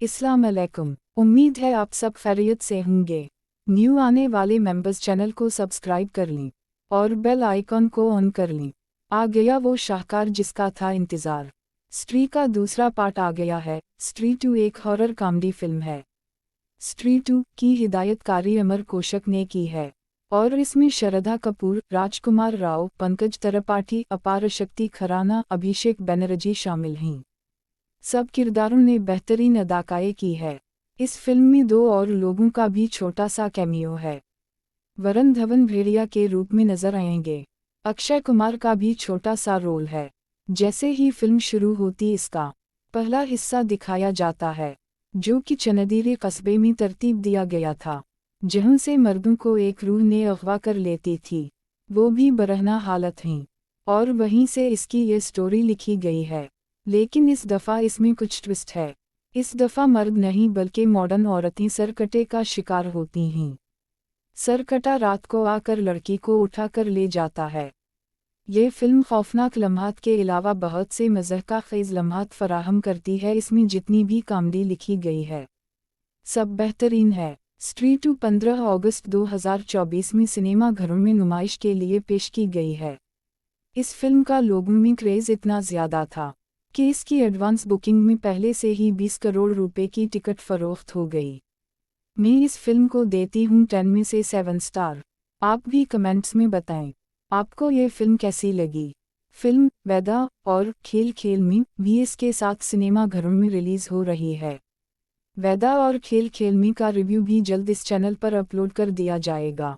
अस्सलाम अलैकुम। उम्मीद है आप सब खैरियत से होंगे। न्यू आने वाले मेंबर्स चैनल को सब्सक्राइब कर लें और बेल आइकॉन को ऑन कर लें। आ गया वो शाहकार जिसका था इंतज़ार। स्त्री का दूसरा पार्ट आ गया है। स्त्री 2 एक हॉरर कॉमेडी फिल्म है। स्त्री 2 की हिदायतकारी अमर कोशक ने की है और इसमें श्रद्धा कपूर, राजकुमार राव, पंकज त्रिपाठी, अपार शक्ति खुराना, अभिषेक बनर्जी शामिल हैं। सब किरदारों ने बेहतरीन अदाकारी की है। इस फिल्म में 2 और लोगों का भी छोटा सा कैमियो है। वरुण धवन भेड़िया के रूप में नजर आएंगे। अक्षय कुमार का भी छोटा सा रोल है। जैसे ही फिल्म शुरू होती इसका पहला हिस्सा दिखाया जाता है, जो कि चनदीरे कस्बे में तरतीब दिया गया था, जहां से मर्दों को एक रूह ने अगवा कर लेती थी, वो भी बरहना हालत हैं, और वहीं से इसकी ये स्टोरी लिखी गई है। लेकिन इस दफ़ा इसमें कुछ ट्विस्ट है। इस दफ़ा मर्द नहीं बल्कि मॉडर्न औरतें सरकटे का शिकार होती हैं। सरकटा रात को आकर लड़की को उठाकर ले जाता है। ये फिल्म खौफनाक लम्हात के अलावा बहुत से मज़ह का ख़ेज़ लम्हात फराहम करती है। इसमें जितनी भी कॉमेडी लिखी गई है सब बेहतरीन है। स्त्री 2 15 अगस्त 2024 में सिनेमा घरों में नुमाइश के लिए पेश की गई है। इस फिल्म का लोगों में क्रेज़ इतना ज़्यादा था कि इसकी एडवांस बुकिंग में पहले से ही 20 करोड़ रुपए की टिकट फरोख्त हो गई। मैं इस फिल्म को देती हूँ 10 में से 7 स्टार। आप भी कमेंट्स में बताएं आपको ये फिल्म कैसी लगी। फिल्म वेदा और खेल खेल में भी इसके साथ सिनेमा घरों में रिलीज़ हो रही है। वेदा और खेल खेल में का रिव्यू भी जल्द इस चैनल पर अपलोड कर दिया जाएगा।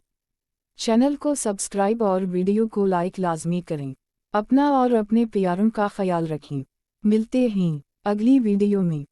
चैनल को सब्सक्राइब और वीडियो को लाइक लाजमी करें। अपना और अपने प्यारों का ख्याल रखें। मिलते हैं अगली वीडियो में।